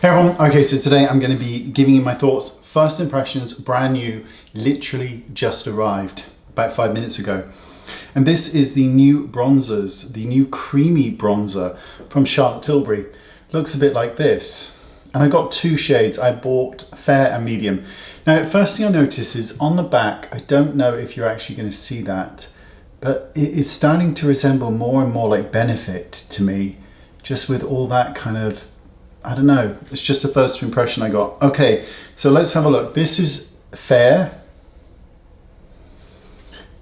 Hey everyone, okay, so today I'm going to be giving you my thoughts, first impressions, brand new, literally just arrived about 5 minutes ago. And this is the new bronzers, the new creamy bronzer from Tilbury. Looks a bit like this. And I got two shades. I bought fair and medium. Now, first thing I notice is on the back, I don't know if you're actually going to see that, but it is starting to resemble more and more like Benefit to me, just with all that kind of, I don't know, it's just the first impression I got. Okay, so let's have a look. This is fair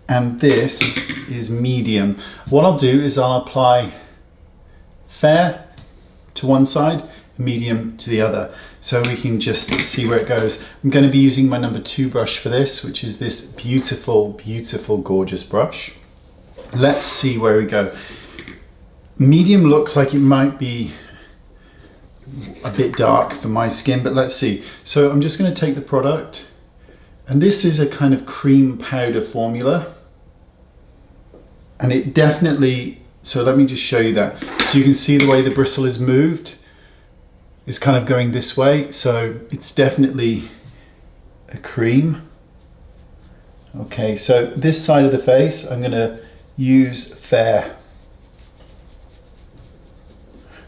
and this is medium. What I'll do is I'll apply fair to one side, medium to the other, so we can just see where it goes. I'm going to be using my number 2 brush for this, which is this beautiful, beautiful, gorgeous brush. Let's see where we go. Medium looks like it might be a bit dark for my skin, but let's see. So I'm just going to take the product, and this is a kind of cream powder formula, and it definitely, so let me just show you that. So you can see the way the bristle is moved. It's kind of going this way, so it's definitely a cream. Okay, so this side of the face I'm going to use fair.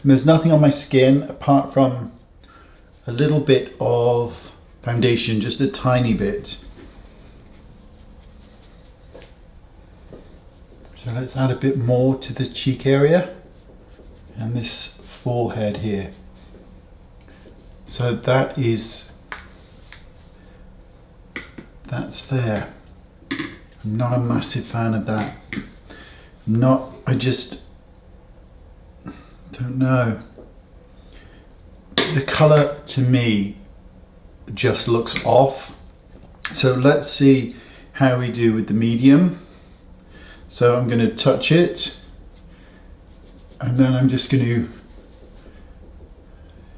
And there's nothing on my skin apart from a little bit of foundation, just a tiny bit. So let's add a bit more to the cheek area and this forehead here. So that's fair. I'm not a massive fan of that. I just don't know. The color to me just looks off. So let's see how we do with the medium. So I'm going to touch it, and then I'm just going to,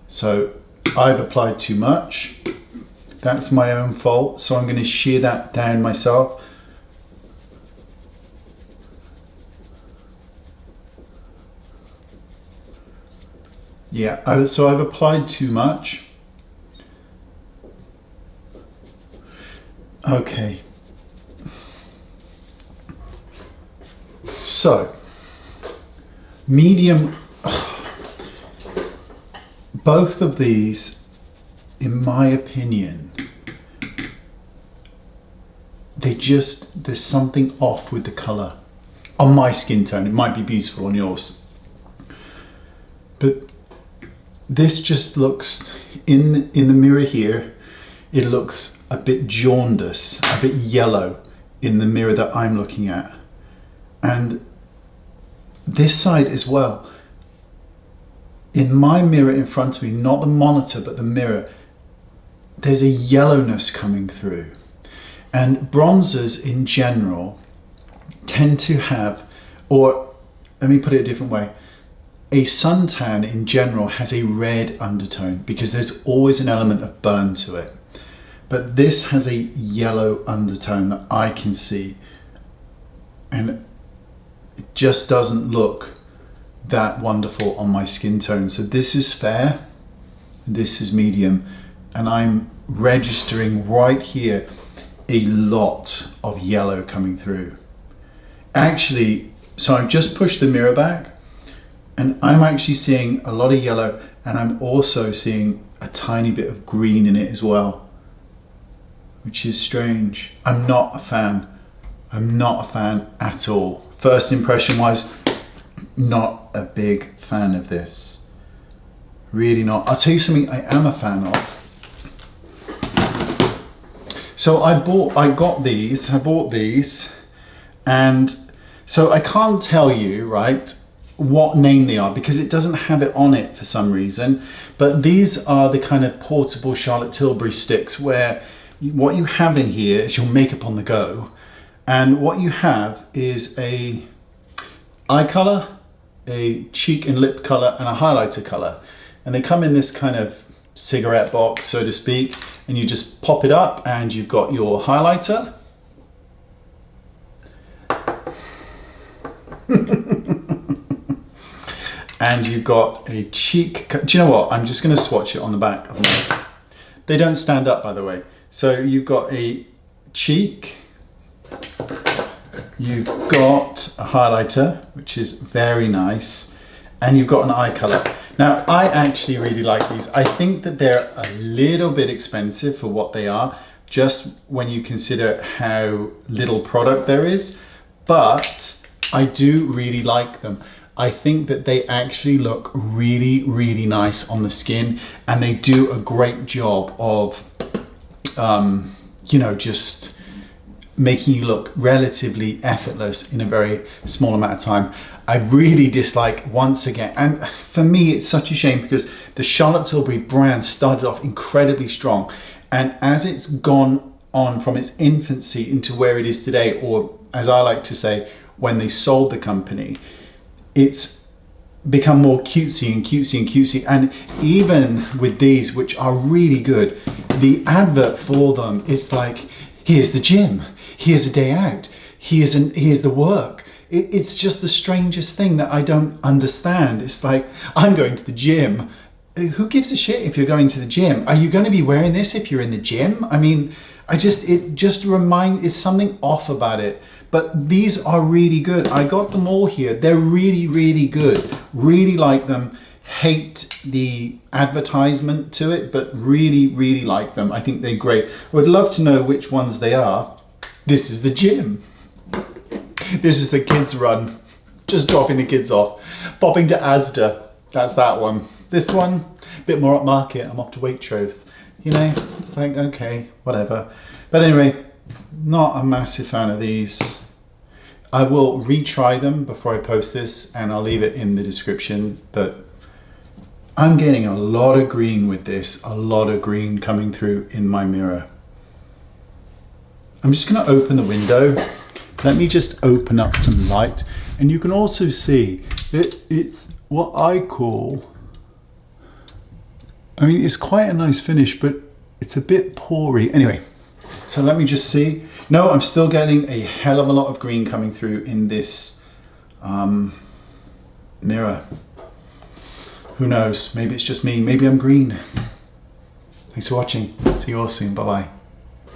so I've applied too much. That's my own fault. So I'm going to shear that down myself. Yeah, so I've applied too much. Okay. So, medium, both of these, in my opinion, there's something off with the color. On my skin tone, it might be beautiful on yours. But this just looks, in the mirror here, it looks a bit jaundice, a bit yellow in the mirror that I'm looking at. And this side as well. In my mirror in front of me, not the monitor, but the mirror, there's a yellowness coming through. And bronzers in general tend to have, or let me put it a different way, a suntan in general has a red undertone because there's always an element of burn to it. But this has a yellow undertone that I can see, and it just doesn't look that wonderful on my skin tone. So this is fair, this is medium, and I'm registering right here a lot of yellow coming through. Actually, so I've just pushed the mirror back, and I'm actually seeing a lot of yellow, and I'm also seeing a tiny bit of green in it as well, which is strange. I'm not a fan. I'm not a fan at all. First impression wise, not a big fan of this. Really not. I'll tell you something I am a fan of. So I bought these, and so I can't tell you, right, what name they are because it doesn't have it on it for some reason, but these are the kind of portable Tilbury sticks where what you have in here is your makeup on the go, and what you have is a eye color, a cheek and lip color, and a highlighter color, and they come in this kind of cigarette box, so to speak, and you just pop it up and you've got your highlighter. and you've got a cheek. Do you know what? I'm just going to swatch it on the back. They don't stand up, by the way. So you've got a cheek, you've got a highlighter, which is very nice, and you've got an eye color. Now, I actually really like these. I think that they're a little bit expensive for what they are, just when you consider how little product there is, but I do really like them. I think that they actually look really, really nice on the skin, and they do a great job of, you know, just making you look relatively effortless in a very small amount of time. I really dislike, once again, and for me it's such a shame because the Charlotte Tilbury brand started off incredibly strong, and as it's gone on from its infancy into where it is today, or as I like to say, when they sold the company, it's become more cutesy and cutesy and cutesy. And even with these, which are really good, the advert for them, it's like, here's the gym, here's a day out, here's the work. It's just the strangest thing that I don't understand. It's like, I'm going to the gym. Who gives a shit if you're going to the gym? Are you going to be wearing this if you're in the gym? I mean, it's something off about it. But these are really good. I got them all here. They're really, really good. Really like them. Hate the advertisement to it, but really, really like them. I think they're great. I would love to know which ones they are. This is the gym. This is the kids run. Just dropping the kids off. Popping to Asda. That's that one. This one, a bit more upmarket. I'm off to Waitrose. You know, it's like, okay, whatever. But anyway, not a massive fan of these. I will retry them before I post this, and I'll leave it in the description, but I'm getting a lot of green with this, a lot of green coming through in my mirror. I'm just going to open the window. Let me just open up some light, and you can also see that it's what I call, I mean, it's quite a nice finish, but it's a bit pory. Anyway, so let me just see. No, I'm still getting a hell of a lot of green coming through in this mirror. Who knows? Maybe it's just me. Maybe I'm green. Thanks for watching. See you all soon. Bye-bye.